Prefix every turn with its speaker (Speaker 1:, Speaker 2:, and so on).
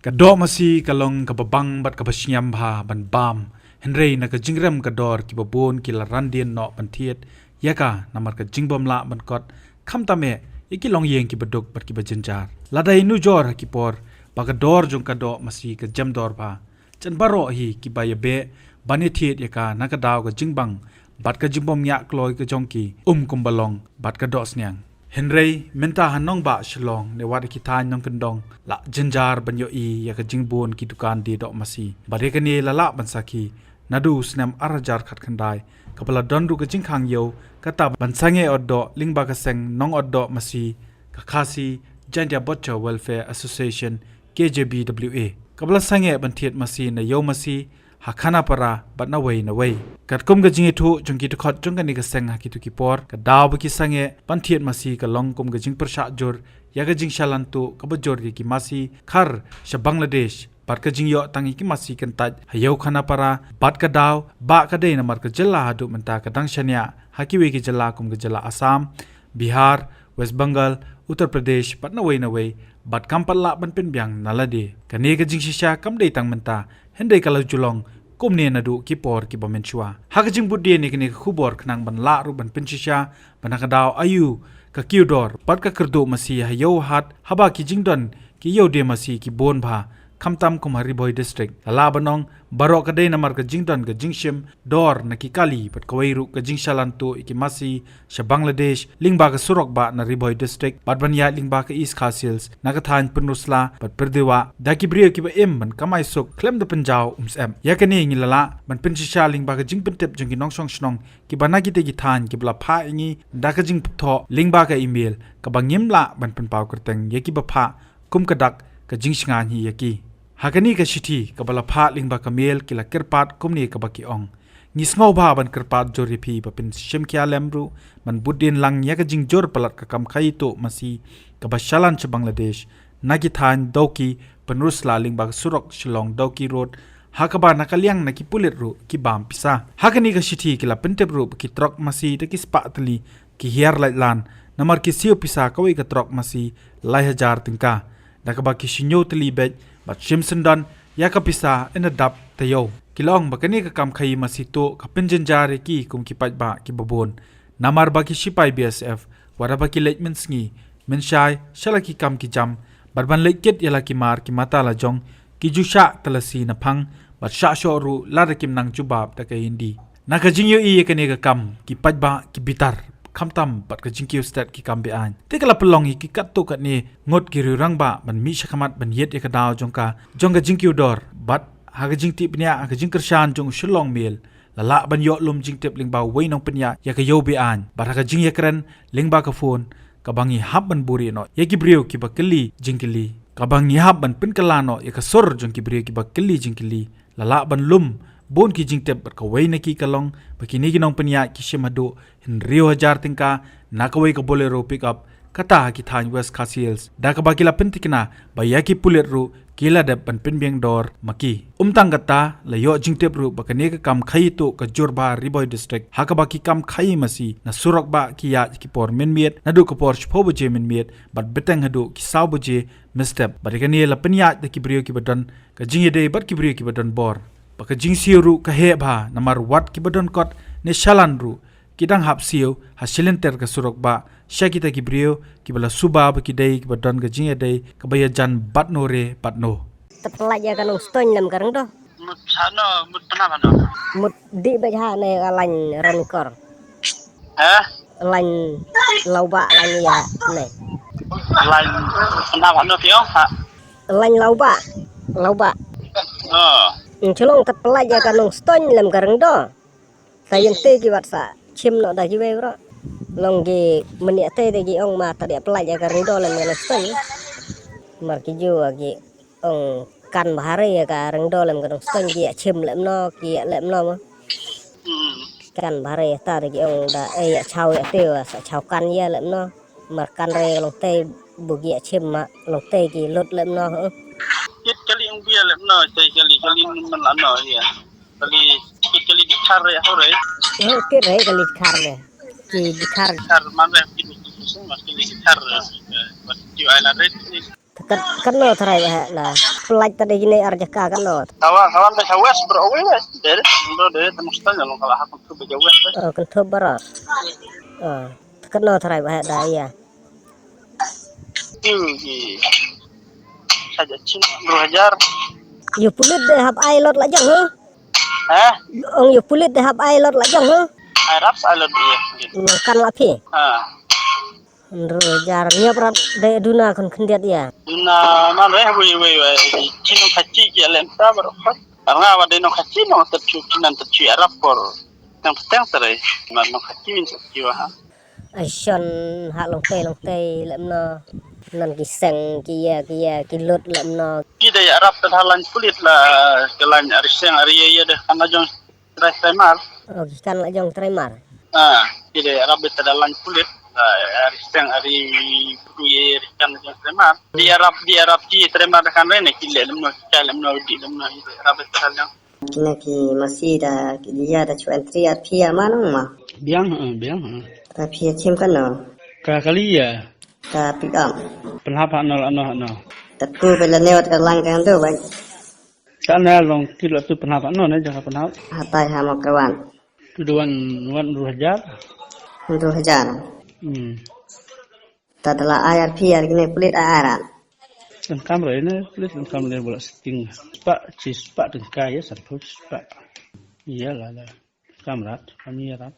Speaker 1: กระดอมาซีกะลงกะบะบังบัดกะบะชยมพาบันบามเฮนเรย์นะกะจิงเรมกะดอร์กิบะโบนกิลารันเดียนเนาะบันเทียดยะกะนามัดกะจิงบอมละบันกอดคำตะเมยกิลองเยงกิบะดกบัดกิบะจินจาร์ลาไดนูจอร์กิปอร์บะกะดอร์จงกะดอมาซีกะจัมดอร์พาจันบะรอฮีกิบะยะเบบันเทียดยะกะนะกะดาวกะจิงบังบัดกะจิงบอมยะกลอยกะจงกีกุมบะลองบัดกะดอสเนียงเฮนเรย์เมนตาฮันน้องบะฉลองในวัดกิทานน้องกันดองละจินจาร์บันโยอียากจิงบวนกิตุการดีดอกมาซีบาเรกันเนละบันสักีนาดูสนามอาราจาร์ขัดขันได้กับละดอนดูกจิงขังเยวกตับบันสังเออดดอลิงบากเซงน้องอดดอมาซีกคาซีจันยาบอชเวลแฟร์แอสโซเชชัน KJBWA กับละสังเอบันเทียดมาซีในโยมาซีหักขนาปราบัดนาเวยนาเวยกัดกุมกจิงทุจงกิตุขอดจงกันนิกเซงหักิตุกิปอร์กัดดาวบกิสังเอบันเทียดมาซีกัลองกุมกจิงประชาจอร์ยากจิงชาลันตุกับจอร์กิมาซีคาร์ชบังลาเดชบัดกจิงโยตังกิมาซีกันตัดหายาวขนาปราบัดกดาวบะกเดนมัดกจลาหดุมันตากดังชเนียหักิเวกิจลากุมกจลาอัสสามบิฮาร์เวสต์บังกาลอุตรประเทศบัดนาเวยบัดคัมปัลละบันเป็นเบียงนาลาเดกันเนกจิงชิชากัมเดตังมันตาเห็นได้กลาจุลองกุมเนนดูกิปอร์กิบเมนชัวหากจิงบุตรเดียนนี่คูบอร์ขนังบันละรูบันเป็นชิชาบันนักดาวอายุกะคิวดอร์ปัดกะกระดูมาซีฮายโยฮัดฮับากิจิงดอนกิโยเดมาซีกิบอนพาคำตามคุมฮาริบอยดิสตริกลาบันองบารอกะเดนามารกะจิงดอนกะจิงชิมดอร์นักิกาลีปัดกวยรุกะจิงชาลันตุอิกิมาซีชะบังลาเดชลิงบากะสุรอกบะนาริบอยดิสตริกปัดบันยาลิงบากะอีสคาซิลส์นักทานปนุสลาปัดเปรเดวะดากิบริโอกิบะเอ็มมันกะไมสุกเคลมเดปันจาวสเอ็มยากะเนงิละละมันเป็นชิชาลิงบากะจิงเป็นเต็บจงกิน้องชองชนองกิบานากิเตกิทานกิบลาพาอิงีดากะจิงพุทอลิงบากะอีเมลกะบังยิมละมันเป็นเปากระเตงยากิบะพากุมกะดักกะจิงชงานฮียากีหากนี่ก็ชิทีกับบลาพาลิงบากเมลกิลาเกอร์ปาดกุมนี่กับบักกิองนิสงอบาบันเกอร์ปาดจอริพีเป็นชิมคิอาเลมรูมันบุดเดนลังยากจิงจอร์ปลัดกับคำขายโตมาซีกับบัชชาลันชบังลาเดชนักิทานดาวกีเป็นรุสลาลิงบากสุรกฉลองดาวกีโรดหากบานักเลี้ยงนักิปุเลตรูกิบามพิซาหากนี่ก็ชิทีกิลาเป็นเทบรูกิตรอกมาซีตะกิสปะตลีกิเฮียร์ไลลานนามาร์กิซิโอพิซาก็วิกตรอกมาซีไลฮจาร์ติงกานักบักกิชิโยตลีเบจบัดชิมสันดันยากพิซาเอ็นดับเตโยกิลองบักนี่ก็คำขยีมาสิโตกับเป็นจันจารีกีกุมกิปัจบะกิบบนนามาร์บักิชิปาย BSF วาระบักิเล็กมินสงีมินชายชลกิคำกิจำบัดบันเล็กเก็ตยาลกิมาร์กิมาตาลาจงกิจุชะตลสีนพังบัดชะชอรูลาดกิมนังจุบาบตะกยินดีนักจิงโยอีกันนี่ก็คำกิปัจบะกิบิตาร์คำตำบัดกจิงคิวสเตตกิคำเบียนที่กลับพลองอีกิกัตตุกันนี่งดกิริรังบะบันมิชะขมัดบันเย็ดเอกดาวจงกจิงคิวดอร์บัดหากจิงติปเนียหากจิงกระชานจงฉลองเมลละบันยอลมจิงเต็บลิงบ่าวไว้น้องปัญญายากโยเบียนบัดหากจิงยักรันลิงบ่ากระโฟนกับบังยีฮับบันบุรีโนยากิบริโอกิบักกลีจิงกิลีกับบังยีฮับบันเป็นกลาโนยากสอร์จงกิบริโอกิบักกลีจิงกิลีละบันลุมบนกิจิงเต็บบัดกวยนักกะลองบักนี่กิน้องปัญญากิเชมาดูเห็นริโอฮจาร์ติงกานักวยกับโบเลโรปิกอัพกะตากิทานเวสคาซิลส์ดากบักกิลาเป็นติกนาบายากิปุเลรูกิลาเดบบันเป็นเบียงดอร์มากีตังกตาละยอจิงเต็บรูบักนี่ก็คำขยี้ตุกจูร์บาริบอยดิสตริกหากบักกิคำขยี้มาซีนัสุรักบะกิยากิปอร์เมนเมียดนัดูกปอร์ชพบเจเมนเมียดบัดเบตังฮดูกิสาวบเจมิสเต็บบัดกันนี่ละเป็นยาตะกิบริโอกิบัดันกจิงเยเดบัดกิบริโอกิบัดันบอร์บักจิงซีรูกะเฮบานามาร์วัดกิบัดันกอดเนชาลันรูKidang hap siu hasilin ter ke surok ba syakita kibrio kibala subab kidai kibadan ke jinga dai kebaya jan batno re batno
Speaker 2: terpelajar kan uston lam karang do
Speaker 3: mut sana mut pernah mana
Speaker 2: mut di baja ne lain rankor lain lauba lain ya ne
Speaker 3: lain pernah mana tio ha
Speaker 2: lain lauba celong terpelajar kan uston lam karang do sayang te kiwat sa chim no da jiwe bro long gi meni te de gi ong ma ta de pelajar karang do lam ne uston mar ki ju gi ong kan bahare ya karang do lam kan uston gi chim lam no gi lam no kan bahare ta de gi ong da ya chau ya te sa chau kan ya lam no mar kan re long te bu gi chim ma long te gi lot lam no
Speaker 3: kit kali ong bia lam no te kali man lan no ya kali kit kali di khar ya hore
Speaker 2: ke re kali khar ne ki khar
Speaker 3: man re kit sung mas kali khar di island re
Speaker 2: kan no tharai ba la pelaj tadi gini arjaka kan no
Speaker 3: kawan dah jawes berawal dari mustahil kalau kalah aku tu berjawes
Speaker 2: kan thub bara kan no tharai ba da ya
Speaker 3: tinggi saja cina 2000
Speaker 2: you pulit de hab ai lot la jang ong you pulit de hab ai lot la jang
Speaker 3: Arab alod dia
Speaker 2: kan la phi
Speaker 3: 2000
Speaker 2: jar nya prat de duna kon khendiat ya
Speaker 3: na man we cino khaci ki alem ta berapa karena wade no khaci no tercu Arab por yang petang terai man no khaci min jiwa
Speaker 2: ai shon ha long te lem no nan ki seng ki lot lem no
Speaker 3: kita ya Arab terhalan kulit lah kelan ariseng ariya dah karena jong tremar
Speaker 2: kan la jong tremar
Speaker 3: kita ya Arab terhalan kulit ariseng ari kuyer kan jong tremar di Arab ki tremar kan rene kile lemno di lemno Arab terhalan
Speaker 2: kini ki masih dah dia dah cuan triat pia mana mah
Speaker 4: biang
Speaker 2: tapi cim kan no
Speaker 4: kali ya
Speaker 2: tapi am
Speaker 4: penapa no
Speaker 2: tetu bela lewat lang kan tu baik
Speaker 4: sana long kilo tu penapa no jangan penapa
Speaker 2: hatai hama kawan
Speaker 4: tuduan wan 2000
Speaker 2: tadala ayar pia gini pelit ayaran
Speaker 4: dan kamera ini please dan kamera bola setting pak dengkai ya satu pak iyalah kamera kami rat